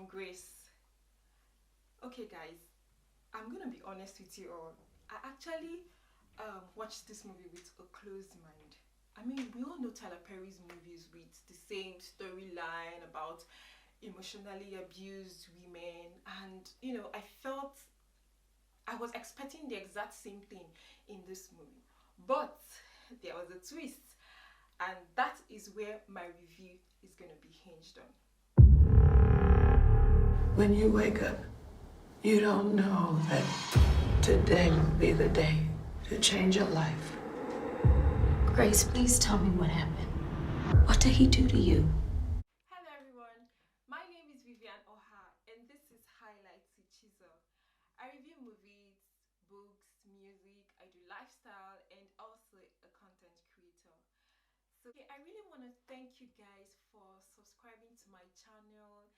Grace. Okay, guys, I'm gonna be honest with you all. I actually watched this movie with a closed mind. I mean, we all know Tyler Perry's movies with the same storyline about emotionally abused women, and I felt I was expecting the exact same thing in this movie. But there was a twist, and that is where my review is gonna be hinged on. When you wake up, you don't know that today will be the day to change your life. Grace, please tell me what happened. What did he do to you? Hello everyone, my name is Vivian Oha and this is Highlights with Chisel. I review movies, books, music, I do lifestyle and also a content creator. So okay, I really want to thank you guys for subscribing to my channel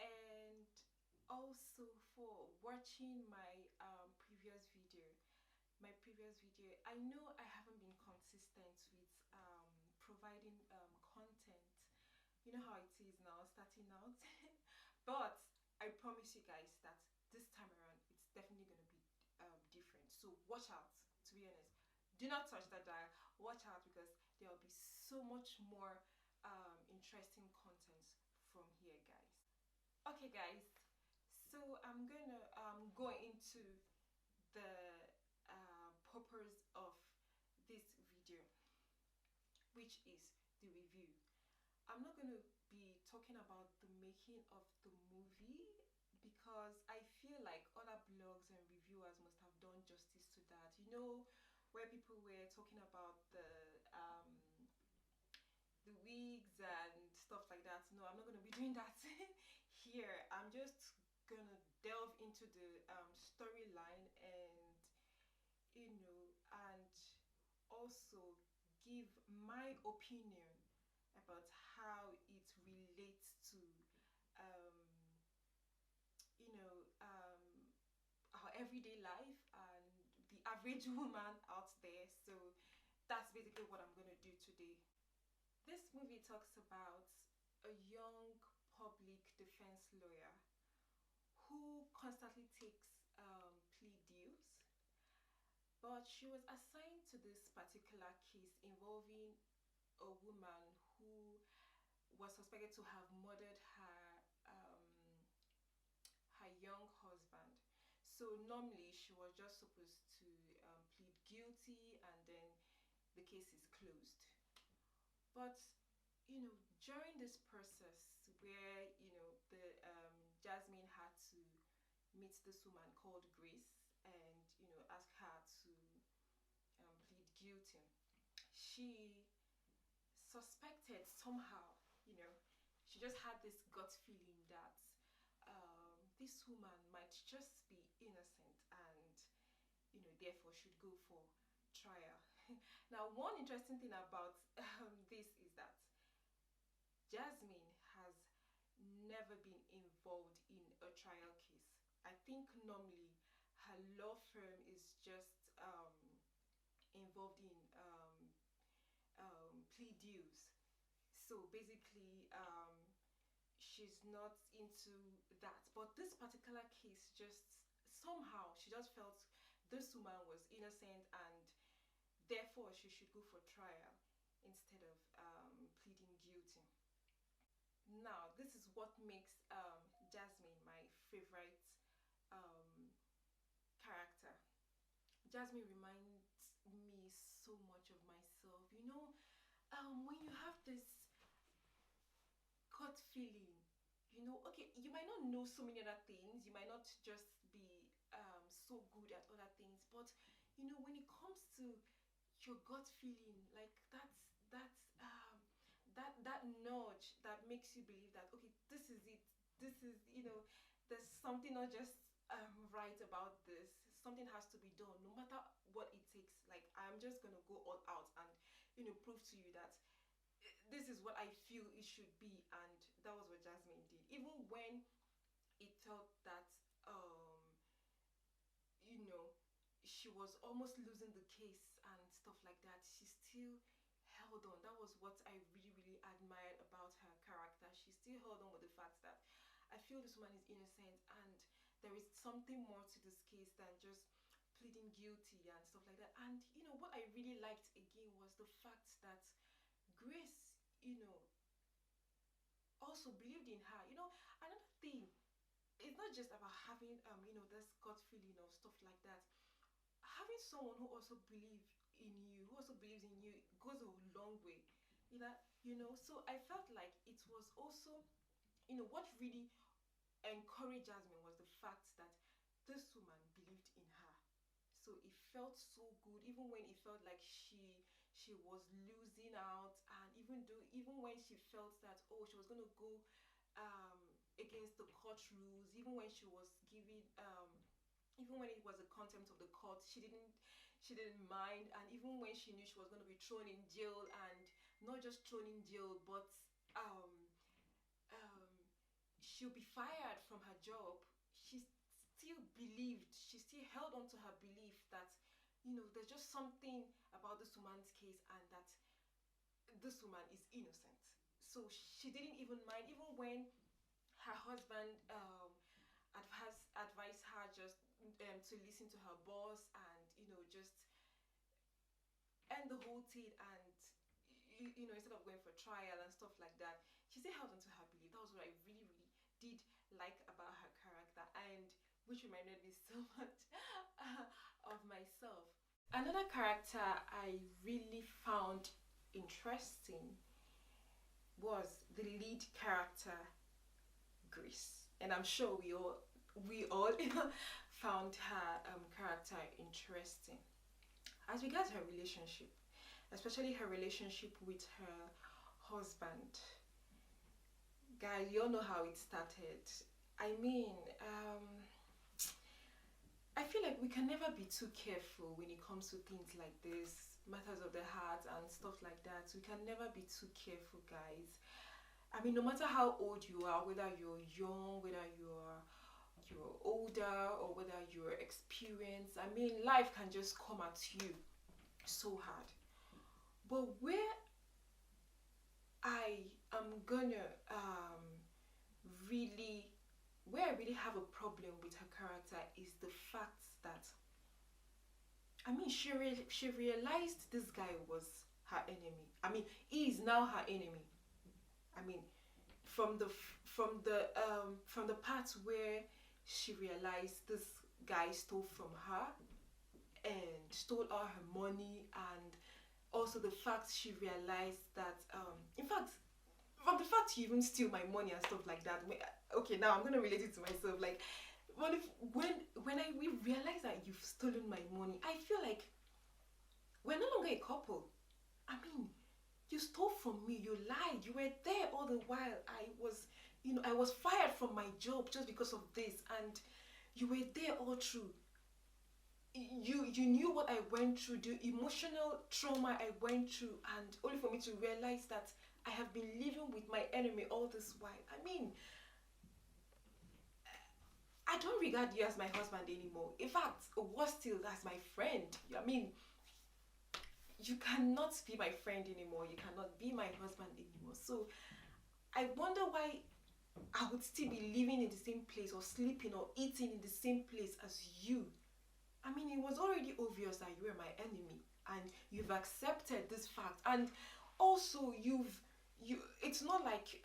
and also for watching my previous video. I know I haven't been consistent with providing content. You know how it is now, starting out. But I promise you guys that this time around, it's definitely going to be different. So watch out, to be honest. Do not touch that dial. Watch out because there will be so much more interesting content from here, guys. Okay, guys. So I'm going to go into the purpose of this video, which is the review. I'm not going to be talking about the making of the movie because I feel like other blogs and reviewers must have done justice to that. You know, where people were talking about the wigs and stuff like that. No, I'm not going to be doing that here. I'm just gonna delve into the storyline and and also give my opinion about how it relates to um, you know um, our everyday life and the average woman out there. So that's basically what I'm going to do today. This movie talks about a young public defense lawyer who constantly takes plea deals, but she was assigned to this particular case involving a woman who was suspected to have murdered her young husband. So normally she was just supposed to plead guilty and then the case is closed. But during this process where the Jasmine had to meet this woman called Grace and ask her to plead guilty, she suspected somehow, you know, she just had this gut feeling that this woman might just be innocent and, therefore should go for trial. Now, one interesting thing about this is that Jasmine has never been involved in a trial case. I think normally her law firm is just involved in plea deals. So basically, she's not into that. But this particular case, just somehow, she just felt this woman was innocent and therefore she should go for trial instead of pleading guilty. Now, this is what makes Jasmine my favorite um, character. Jasmine reminds me so much of myself. When you have this gut feeling, okay, you might not know so many other things, you might not just be so good at other things, but when it comes to your gut feeling, like that nudge that makes you believe that okay, this is it, this is there's something not just right about this, something has to be done no matter what it takes. Like, I'm just gonna go all out and prove to you that this is what I feel it should be. And that was what Jasmine did, even when it felt that um you know she was almost losing the case and stuff like that. She still held on. That was what I really admired about her character. She still held on with the fact that I feel this woman is innocent, and there is something more to this case than just pleading guilty and stuff like that. And what I really liked again was the fact that Grace, also believed in her. Another thing, it's not just about having this gut feeling or stuff like that. Having someone who also believes in you, who also believes in you, goes a long way. So I felt like it was also, what really encouraged Jasmine was the fact that this woman believed in her. So it felt so good, even when it felt like she was losing out, and even when she felt that, oh, she was going to go against the court rules, even when she was giving even when it was a contempt of the court, she didn't mind. And even when she knew she was going to be thrown in jail, and not just thrown in jail, but um um she'll be fired from her job, she still believed, she still held on to her belief that there's just something about this woman's case, and that this woman is innocent. So she didn't even mind, even when her husband advised her just to listen to her boss, and just end the whole thing, and instead of going for trial and stuff like that, she still held on to her belief. That was what I really, really did like about her character, and which reminded me so much of myself. Another character I really found interesting was the lead character, Grace, and I'm sure we all found her character interesting. As regards her relationship, especially her relationship with her husband, guys, you all know how it started. I mean, I feel like we can never be too careful when it comes to things like this, matters of the heart and stuff like that. We can never be too careful, guys. I mean, no matter how old you are, whether you're young, whether you're older, or whether you're experienced, I mean, life can just come at you so hard. But I am gonna really where I really have a problem with her character is the fact that, I mean, she realized this guy was her enemy. I mean, he is now her enemy. I mean, from the part where she realized this guy stole from her and stole all her money, and also the fact she realized that in fact, from the fact you even steal my money and stuff like that. Okay, now I'm gonna relate it to myself. Like, when we realize that you've stolen my money, I feel like we're no longer a couple. I mean, you stole from me, you lied, you were there all the while. I was fired from my job just because of this, and you were there all through. You knew what I went through, the emotional trauma I went through, and only for me to realize that I have been living with my enemy all this while. I mean, I don't regard you as my husband anymore. In fact, worse still, as my friend. I mean, you cannot be my friend anymore. You cannot be my husband anymore. So I wonder why I would still be living in the same place, or sleeping or eating in the same place as you. I mean, it was already obvious that you were my enemy, and you've accepted this fact. And also, it's not like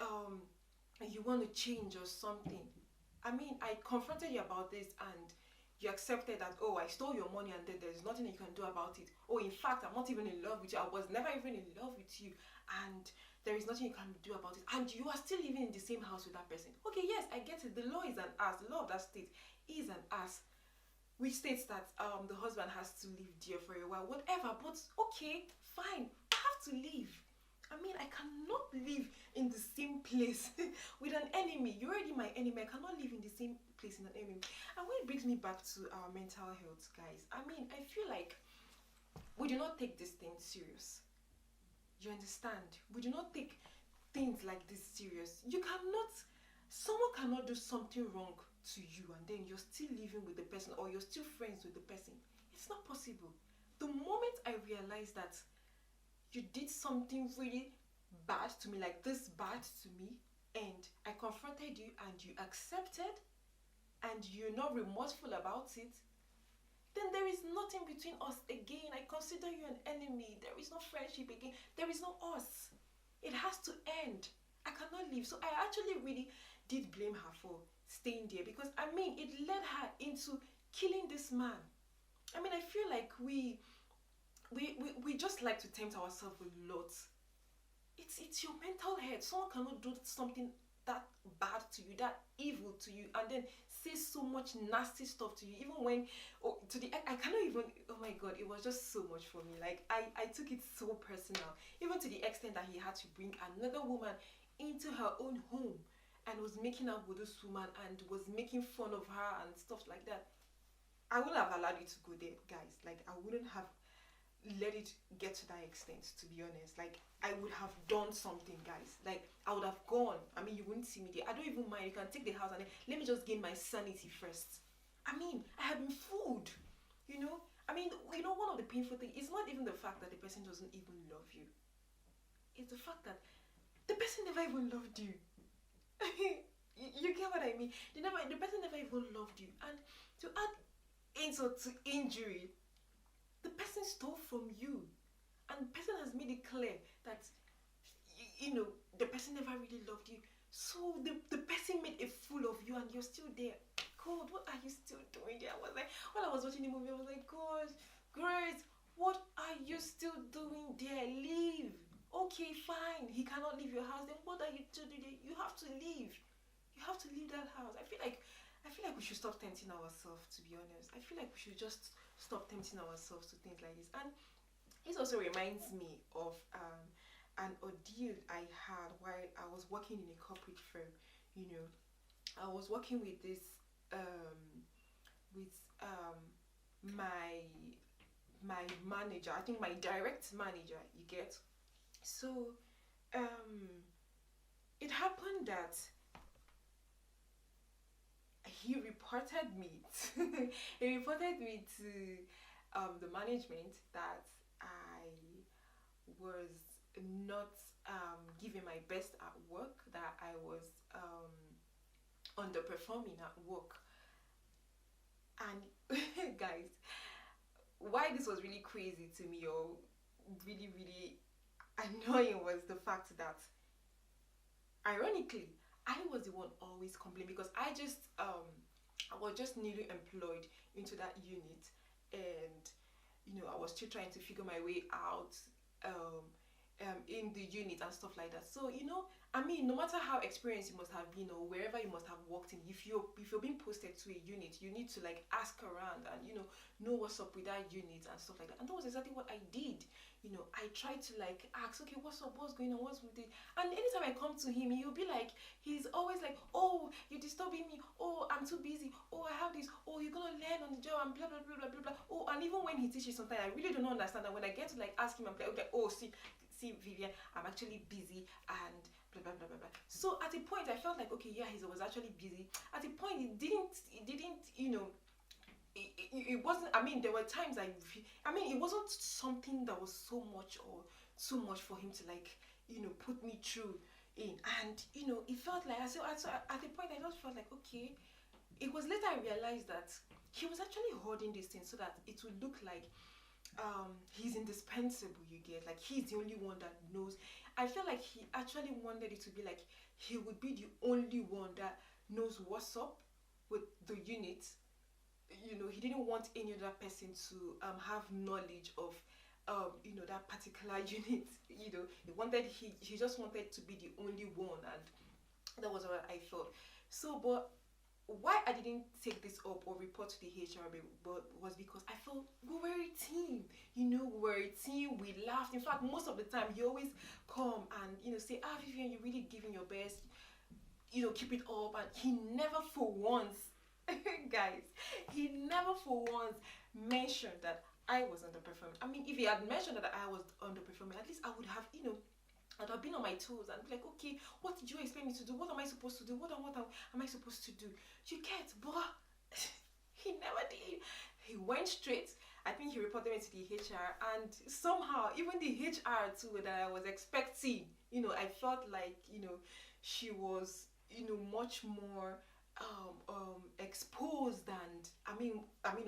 you want to change or something. I mean, I confronted you about this, and you accepted that, oh, I stole your money, and then there's nothing you can do about it. Oh, in fact, I'm not even in love with you. I was never even in love with you, and there is nothing you can do about it. And you are still living in the same house with that person. Okay, yes, I get it. The law is an ass. The law of that state is an ass, which states that the husband has to live there for a while, whatever. But okay, fine, I have to leave. I mean, I cannot live in the same place with an enemy. You're already my enemy. I cannot live in the same place in an enemy. And when it brings me back to our mental health, guys, I mean, I feel like we do not take this thing serious. You understand? We do not take things like this serious. Someone cannot do something wrong to you, and then you're still living with the person, or you're still friends with the person. It's not possible. The moment I realized that you did something really bad to me, like this bad to me, and I confronted you and you accepted and you're not remorseful about it, then there is nothing between us again. I consider you an enemy. There is no friendship again. There is no us. It has to end. I cannot leave. So I actually really did blame her for staying there, because I mean it led her into killing this man. I mean, I feel like we just like to tempt ourselves a lot. It's your mental health. Someone cannot do something that bad to you, that evil to you, and then say so much nasty stuff to you, even when, oh, to the I cannot even, oh my god, it was just so much for me. Like I took it so personal, even to the extent that he had to bring another woman into her own home and was making out with this woman and was making fun of her and stuff like that. I wouldn't have allowed you to go there, guys. Like, I wouldn't have let it get to that extent, to be honest. Like, I would have done something, guys. Like, I would have gone. I mean, you wouldn't see me there. I don't even mind. You can take the house and then let me just gain my sanity first. I mean, I have been fooled, you know. I mean, you know, one of the painful things is not even the fact that the person doesn't even love you. It's the fact that the person never even loved you. You get what I mean? The person never even loved you. And to add insult to injury, the person stole from you, and the person has made it clear that you know the person never really loved you. So the person made a fool of you, and you're still there. God, what are you still doing there? I was like, while I was watching the movie, I was like, God, Grace, what are you still doing there? Leave. Okay, fine. He cannot leave your house. Then what are you still doing there? You have to leave. You have to leave that house. I feel like we should stop tempting ourselves, to be honest. I feel like we should just stop tempting ourselves to things like this. And this also reminds me of an ordeal I had while I was working in a corporate firm. You know, I was working with this with my manager. I think my direct manager. You get. So it happened that he reported me he reported me to the management that I was not giving my best at work, that I was underperforming at work. And guys, why this was really crazy to me, or really really annoying, was the fact that ironically I was the one always complaining, because I was just newly employed into that unit, and you know I was still trying to figure my way out in the unit and stuff like that. So you know, I mean, no matter how experienced you must have been or wherever you must have worked in, if you're being posted to a unit, you need to like ask around and know what's up with that unit and stuff like that. And that was exactly what I did. You know, I tried to like ask, okay, what's up, what's going on, what's with it? And anytime I come to him, he'll be like, he's always like, oh, you're disturbing me, oh, I'm too busy, oh, I have this, oh, you're gonna learn on the job, and blah blah blah blah blah blah. Oh, and even when he teaches, sometimes I really don't understand. And when I get to like ask him, I'm like, okay, oh, see Vivian, I'm actually busy and blah blah blah blah blah. So at a point I felt like, okay, yeah, he was actually busy. At a point it didn't it wasn't, I mean, there were times I mean, it wasn't something that was so much or too much for him to like put me through in. And it felt like, so at the point I just felt like, okay. It was later I realized that he was actually hoarding these things so that it would look like he's indispensable, you get, like he's the only one that knows. I feel like he actually wanted it to be like he would be the only one that knows what's up with the unit. He didn't want any other person to have knowledge of that particular unit. He just wanted to be the only one, and that was what I felt. So but why I didn't take this up or report to the HR but was because I felt we were a team. We were a team. We laughed. In fact, most of the time he always come and say, Vivian, you're really giving your best. Keep it up. And he never for once guys, he never for once mentioned that I was underperforming. I mean, if he had mentioned that I was underperforming, at least I would have I'd have been on my toes and be like, okay, what did you expect me to do? What am I supposed to do? What am I supposed to do? You get, but he never did. He went straight. I think he reported me to the HR, and somehow even the HR too that I was expecting, I felt like she was much more exposed, and I mean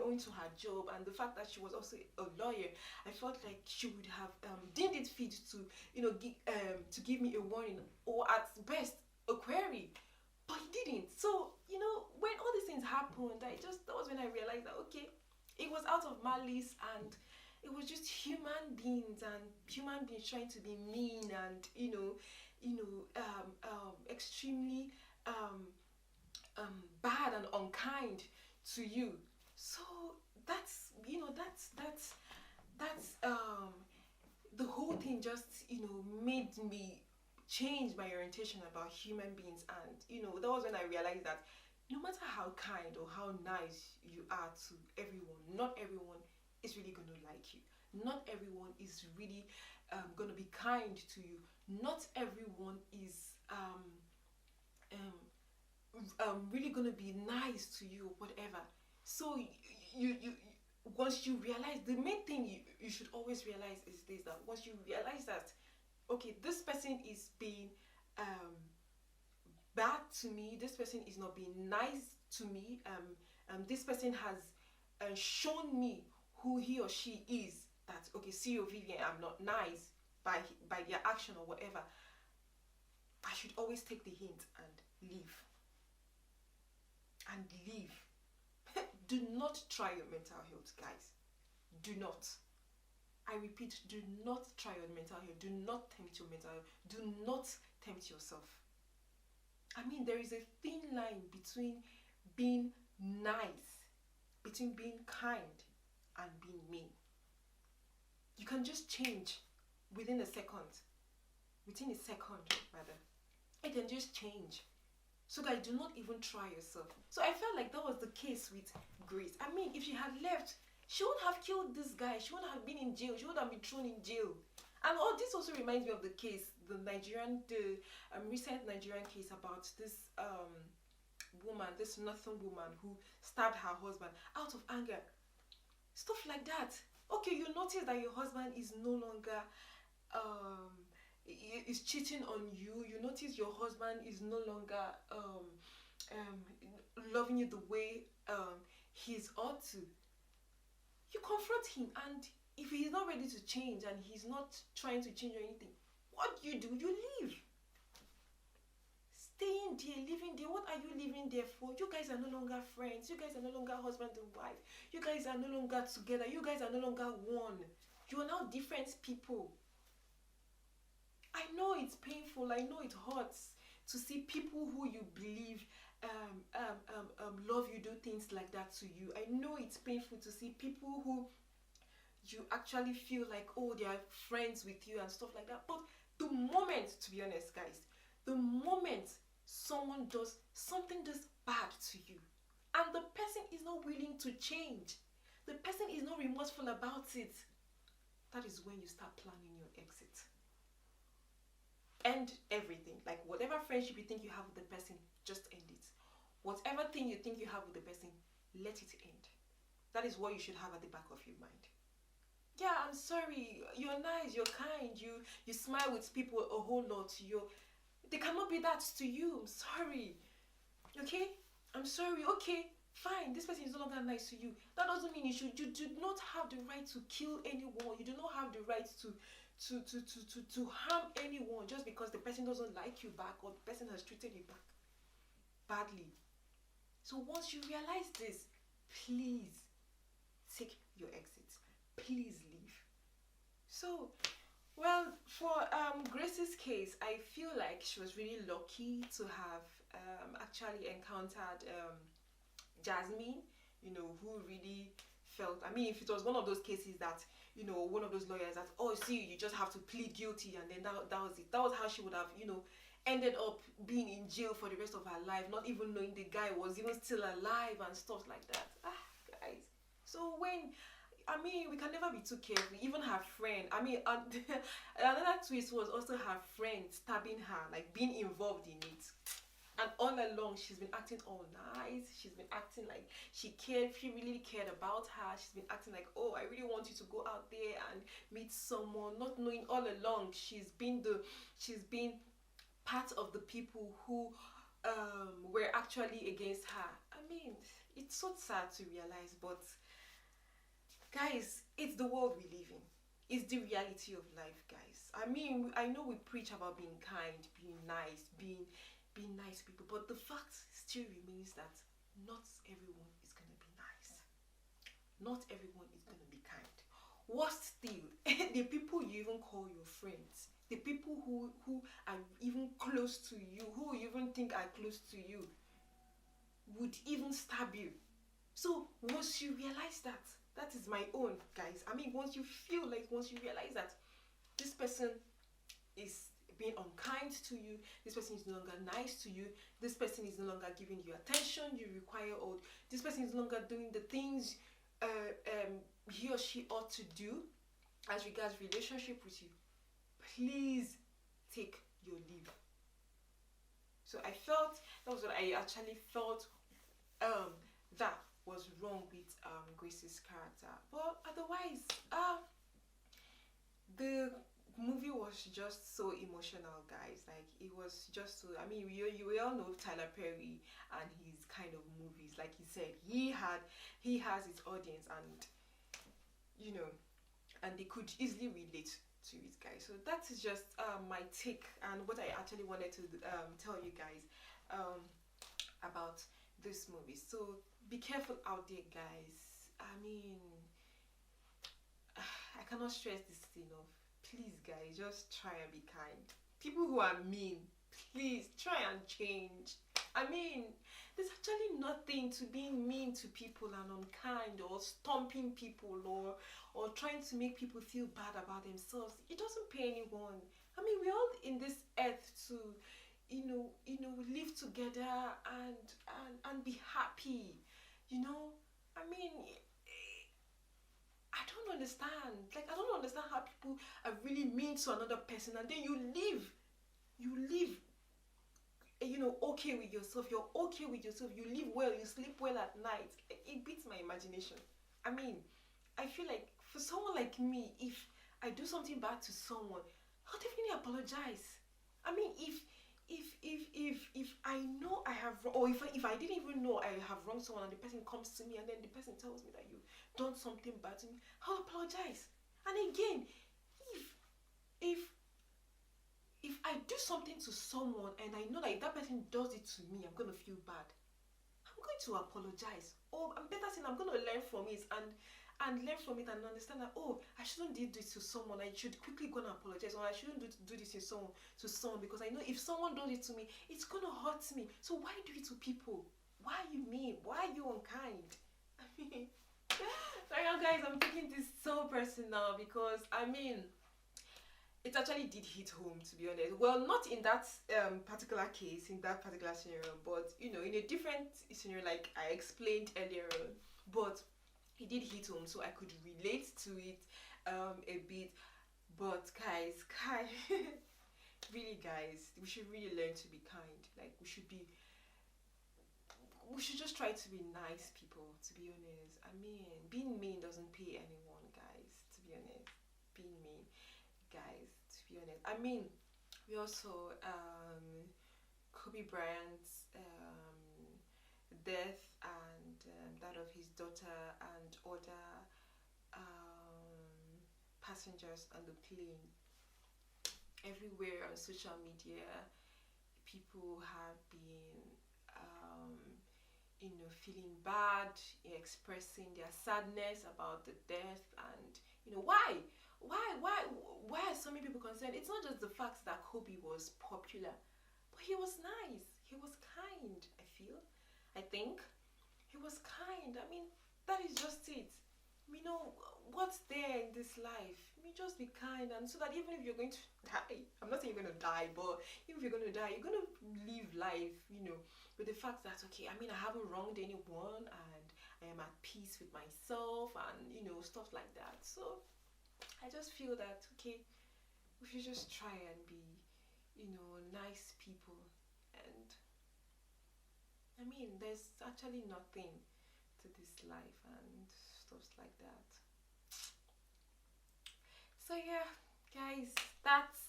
owing to her job and the fact that she was also a lawyer, I felt like she would have deemed it fit to to give me a warning, or at best a query, but he didn't. So when all these things happened, that was when I realized that okay, it was out of malice, and it was just human beings trying to be mean, and extremely bad and unkind to you. So that's the whole thing just made me change my orientation about human beings. And that was when I realized that no matter how kind or how nice you are to everyone, not everyone is really going to like you. Not everyone is really going to be kind to you. Not everyone is really going to be nice to you, whatever. So you once you realize, the main thing you should always realize is this, that once you realize that okay, this person is being bad to me, this person is not being nice to me, this person has shown me who he or she is, that okay, see you Vivian, I'm not nice by their action or whatever, I should always take the hint and leave. And leave. Do not try your mental health, guys. Do not. I repeat, do not try your mental health. Do not tempt your mental health. Do not tempt yourself. I mean, there is a thin line between being nice, between being kind, and being mean. You can just change within a second. Within a second, rather. It can just change. So guys, do not even try yourself. So I felt like that was the case with Grace. I mean, if she had left, she would have killed this guy. She would have been in jail. She would have been thrown in jail. And all this also reminds me of the case, the recent Nigerian case about this woman, this northern woman who stabbed her husband out of anger. Stuff like that. Okay, you notice that your husband is no longer is cheating on you. You notice your husband is no longer loving you the way he's ought to. You confront him, and if he's not ready to change and he's not trying to change or anything, what do? You leave. Staying there, living there, what are you living there for? You guys are no longer friends. You guys are no longer husband and wife. You guys are no longer together. You guys are no longer one. You are now different people. I know it's painful. I know it hurts to see people who you believe love you do things like that to you. I know it's painful to see people who you actually feel like, oh, they are friends with you and stuff like that. But the moment, to be honest, guys, the moment someone does something this bad to you and the person is not willing to change, the person is not remorseful about it, that is when you start planning your exit. End everything. Like whatever friendship you think you have with the person, just end it. Whatever thing you think you have with the person, let it end. That is what you should have at the back of your mind. Yeah, I'm sorry, you're nice, you're kind, you smile with people a whole lot, they cannot be that to you. I'm sorry. Okay? I'm sorry. Okay, fine, this person is no longer nice to you. That doesn't mean you do not have the right to kill anyone. You do not have the right to harm anyone just because the person doesn't like you back or the person has treated you back badly. So once you realize this, please take your exit. Please leave. So, well, for Grace's case, I feel like she was really lucky to have actually encountered Jasmine, who really felt, I mean, if it was one of those cases that, one of those lawyers that, oh, see, you just have to plead guilty and then that was it. That was how she would have, ended up being in jail for the rest of her life, not even knowing the guy was even still alive and stuff like that. Guys. So we can never be too careful. Even her friend, another twist was also her friend stabbing her, like being involved in it. And all along, she's been acting all nice. She's been acting like she really cared about her. She's been acting like, oh, I really want you to go out there and meet someone, not knowing all along she's been part of the people who were actually against her. I mean, it's so sad to realize, but guys, it's the world we live in. It's the reality of life, guys. I mean, I know we preach about being kind, being nice, being nice to people, but the fact still remains that not everyone is gonna be nice. Not everyone is gonna be kind. Worse still, the people you even call your friends, the people who are even close to you, who you even think are close to you, would even stab you. So once you realize that, that is my own, guys. I mean, once you feel like, once you realize that this person is being unkind to you, this person is no longer nice to you, this person is no longer giving you attention you require, or this person is no longer doing the things he or she ought to do as regards relationship with you, please take your leave. So I felt, that was what I actually felt that was wrong with Grace's character. But otherwise, the movie was just so emotional, guys. Like, it was just so, I mean, we all know Tyler Perry and his kind of movies. Like he said, he has his audience, and you know, and they could easily relate to it, guys. So that is just my take and what I actually wanted to tell you guys about this movie. So be careful out there, guys. I mean, I cannot stress this enough. Please, guys, just try and be kind. People who are mean, please try and change. I mean, there's actually nothing to being mean to people and unkind, or stomping people, or trying to make people feel bad about themselves. It doesn't pay anyone. I mean, we're all in this earth to, live together and be happy. I mean, I don't understand. Like, I don't understand how people are really mean to another person, and then you live, okay with yourself. You're okay with yourself. You live well. You sleep well at night. It beats my imagination. I mean, I feel like for someone like me, if I do something bad to someone, I'll definitely apologize. I mean, if I know I have, or if I didn't even know I have wronged someone, and the person comes to me and then the person tells me that you've done something bad to me, I'll apologize. And again, if if I do something to someone and I know that if that person does it to me, I'm gonna feel bad, I'm going to apologize. Or I'm better saying, I'm gonna learn from it and learn from it and understand that, oh, I shouldn't do this to someone. I should quickly go and apologize, or I shouldn't do this to someone, because I know if someone does it to me, it's gonna hurt me. So why do it to people? Why are you mean? Why are you unkind? I mean, sorry guys, I'm taking this so personal, because I mean, it actually did hit home, to be honest. Well, not in that particular case, in that particular scenario, but in a different scenario, like I explained earlier on. But it did hit home, so I could relate to it a bit. But guys, really, guys, we should really learn to be kind. Like, we should just try to be nice people, to be honest. I mean, being mean doesn't pay anyone, guys, to be honest. Being mean, guys, to be honest. I mean, we also Kobe Bryant's death, and that of his daughter and other passengers on the plane. Everywhere on social media, people have been feeling bad, expressing their sadness about the death. And why are so many people concerned? It's not just the fact that Kobe was popular, but he was nice, he was kind. I think he was kind. I mean, that is just it. What's there in this life? Just be kind, and so that even if you're going to die, I'm not saying you're going to die, but even if you're going to die, you're going to live life, with the fact that, okay, I mean, I haven't wronged anyone, and I am at peace with myself, and stuff like that. So I just feel that, okay, we should just try and be, nice people. And I mean, there's actually nothing to this life and stuff like that. So yeah, guys, that's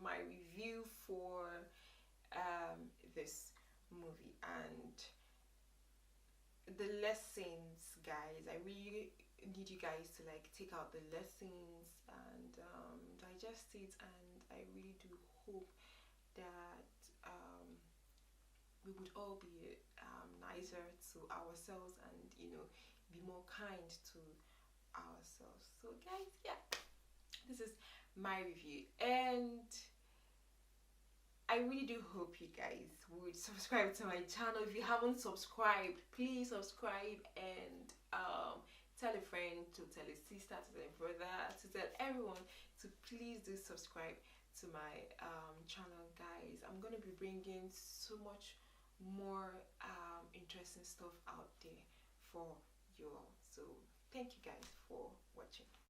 my review for this movie, and the lessons, guys, I really need you guys to like take out the lessons and digest it, and I really do hope that we would all be nicer to ourselves, and be more kind to ourselves. So guys, yeah, this is my review, and I really do hope you guys would subscribe to my channel. If you haven't subscribed, please subscribe, and tell a friend, to tell a sister, to tell a brother, to tell everyone to please do subscribe to my channel, guys. I'm gonna be bringing so much more interesting stuff out there for you all. So thank you guys for watching.